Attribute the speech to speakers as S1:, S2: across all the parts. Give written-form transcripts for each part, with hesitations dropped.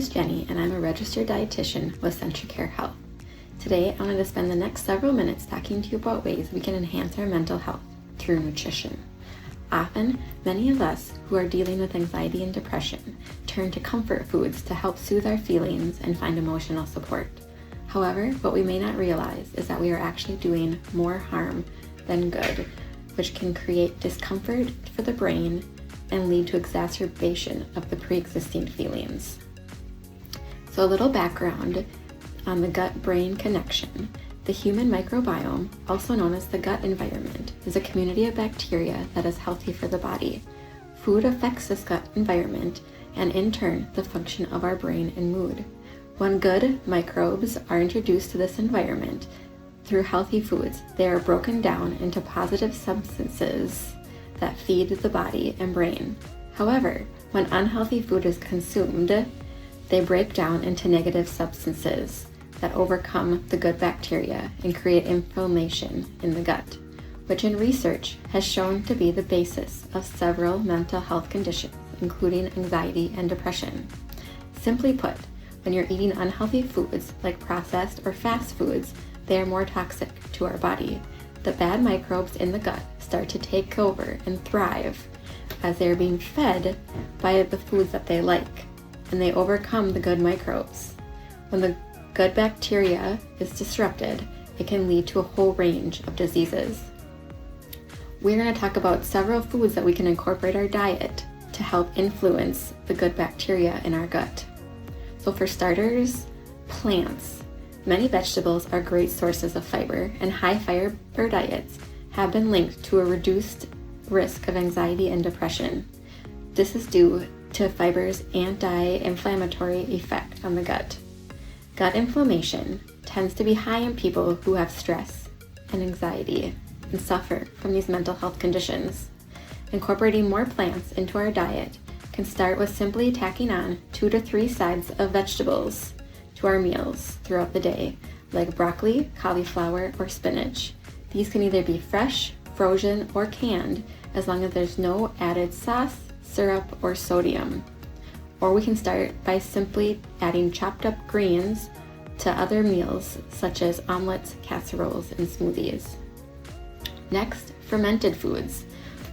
S1: is Jenny, and I'm a registered dietitian with CentraCare Health. Today, I wanted to spend the next several minutes talking to you about ways we can enhance our mental health through nutrition. Often, many of us who are dealing with anxiety and depression turn to comfort foods to help soothe our feelings and find emotional support. However, what we may not realize is that we are actually doing more harm than good, which can create discomfort for the brain and lead to exacerbation of the pre-existing feelings. So a little background on the gut-brain connection. The human microbiome, also known as the gut environment, is a community of bacteria that is healthy for the body. Food affects this gut environment and in turn the function of our brain and mood. When good microbes are introduced to this environment through healthy foods, they are broken down into positive substances that feed the body and brain. However, when unhealthy food is consumed, they break down into negative substances that overcome the good bacteria and create inflammation in the gut, which in research has shown to be the basis of several mental health conditions, including anxiety and depression. Simply put, when you're eating unhealthy foods like processed or fast foods, they are more toxic to our body. The bad microbes in the gut start to take over and thrive as they're being fed by the foods that they like, and they overcome the good microbes. When the good bacteria is disrupted, it can lead to a whole range of diseases. We're going to talk about several foods that we can incorporate our diet to help influence the good bacteria in our gut. So for starters, plants. Many vegetables are great sources of fiber, and high fiber diets have been linked to a reduced risk of anxiety and depression. This is due to fiber's anti-inflammatory effect on the gut. Gut inflammation tends to be high in people who have stress and anxiety and suffer from these mental health conditions. Incorporating more plants into our diet can start with simply tacking on 2 to 3 sides of vegetables to our meals throughout the day, like broccoli, cauliflower, or spinach. These can either be fresh, frozen, or canned, as long as there's no added sauce, syrup, or sodium. Or we can start by simply adding chopped up greens to other meals, such as omelets, casseroles, and smoothies. Next, fermented foods.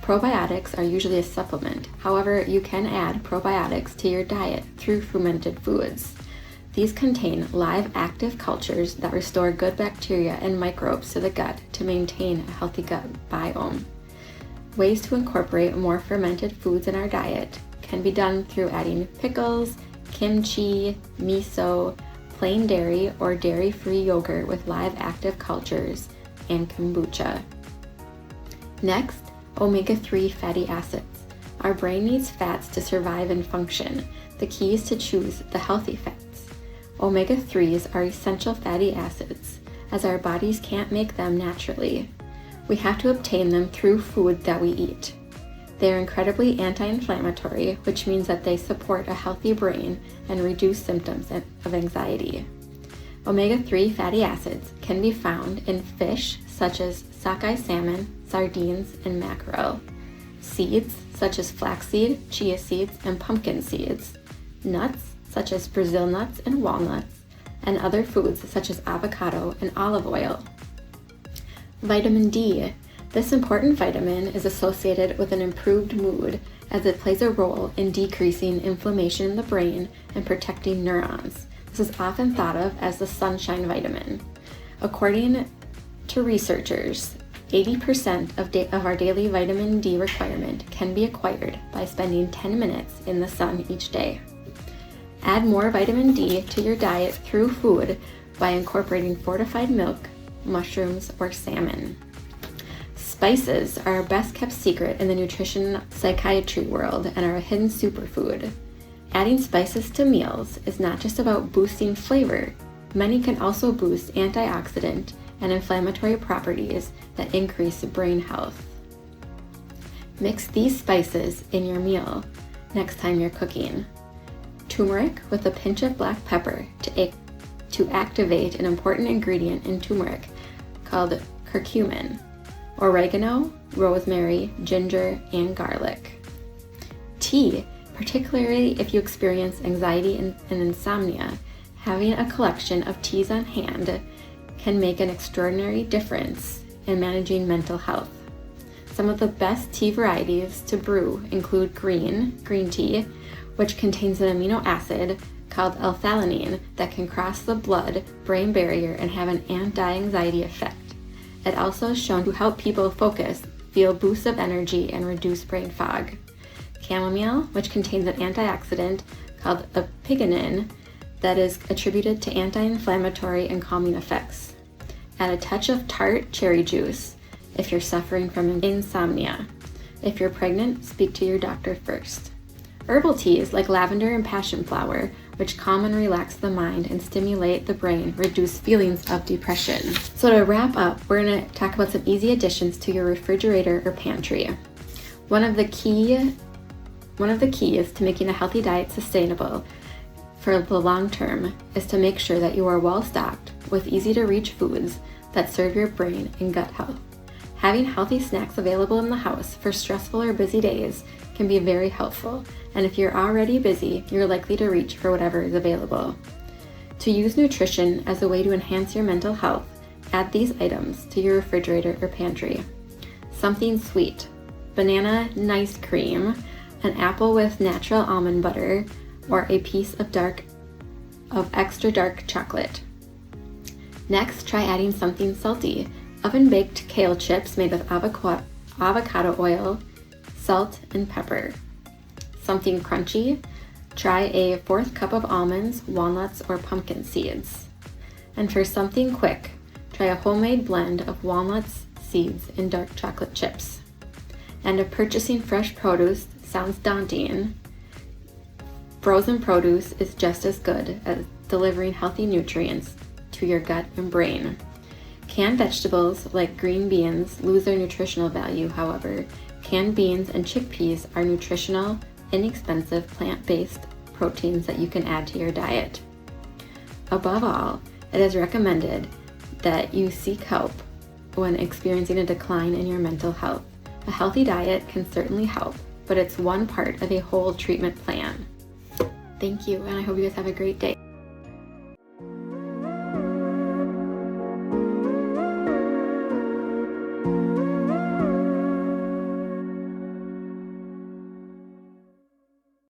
S1: Probiotics are usually a supplement. However, you can add probiotics to your diet through fermented foods. These contain live active cultures that restore good bacteria and microbes to the gut to maintain a healthy gut biome. Ways to incorporate more fermented foods in our diet can be done through adding pickles, kimchi, miso, plain dairy or dairy-free yogurt with live active cultures, and kombucha. Next, omega-3 fatty acids. Our brain needs fats to survive and function. The key is to choose the healthy fats. Omega-3s are essential fatty acids, as our bodies can't make them naturally. We have to obtain them through food that we eat. They are incredibly anti-inflammatory, which means that they support a healthy brain and reduce symptoms of anxiety. Omega-3 fatty acids can be found in fish such as sockeye salmon, sardines, and mackerel, seeds such as flaxseed, chia seeds, and pumpkin seeds, nuts such as Brazil nuts and walnuts, and other foods such as avocado and olive oil. Vitamin D. This important vitamin is associated with an improved mood, as it plays a role in decreasing inflammation in the brain and protecting neurons. This is often thought of as the sunshine vitamin. According to researchers, 80% of our daily vitamin D requirement can be acquired by spending 10 minutes in the sun each day. Add more vitamin D to your diet through food by incorporating fortified milk, mushrooms, or salmon. Spices are our best kept secret in the nutrition psychiatry world and are a hidden superfood. Adding spices to meals is not just about boosting flavor. Many can also boost antioxidant and inflammatory properties that increase brain health. Mix these spices in your meal next time you're cooking. Turmeric with a pinch of black pepper to activate an important ingredient in turmeric called curcumin. Oregano, rosemary, ginger, and garlic. Tea Particularly if you experience anxiety and insomnia, having a collection of teas on hand can make an extraordinary difference in managing mental health. Some of the best tea varieties to brew include green tea, which contains an amino acid called L-theanine that can cross the blood-brain barrier and have an anti-anxiety effect. It also is shown to help people focus, feel boosts of energy, and reduce brain fog. Chamomile, which contains an antioxidant called apigenin that is attributed to anti-inflammatory and calming effects. Add a touch of tart cherry juice if you're suffering from insomnia. If you're pregnant, speak to your doctor first. Herbal teas like lavender and passion flower, which calm and relax the mind and stimulate the brain, reduce feelings of depression. So to wrap up, we're going to talk about some easy additions to your refrigerator or pantry. One of the keys to making a healthy diet sustainable for the long term is to make sure that you are well stocked with easy to reach foods that serve your brain and gut health. Having healthy snacks available in the house for stressful or busy days can be very helpful, and if you're already busy, you're likely to reach for whatever is available. To use nutrition as a way to enhance your mental health, add these items to your refrigerator or pantry. Something sweet: banana nice cream, an apple with natural almond butter, or a piece of extra dark chocolate. Next, try adding something salty: oven-baked kale chips made with avocado oil, salt, and pepper. Something crunchy: try a 1/4 cup of almonds, walnuts, or pumpkin seeds. And for something quick, try a homemade blend of walnuts, seeds, and dark chocolate chips. And if purchasing fresh produce sounds daunting, frozen produce is just as good as delivering healthy nutrients to your gut and brain. Canned vegetables like green beans lose their nutritional value, however. Canned beans and chickpeas are nutritional, inexpensive plant-based proteins that you can add to your diet. Above all, it is recommended that you seek help when experiencing a decline in your mental health. A healthy diet can certainly help, but it's one part of a whole treatment plan. Thank you, and I hope you guys have a great day.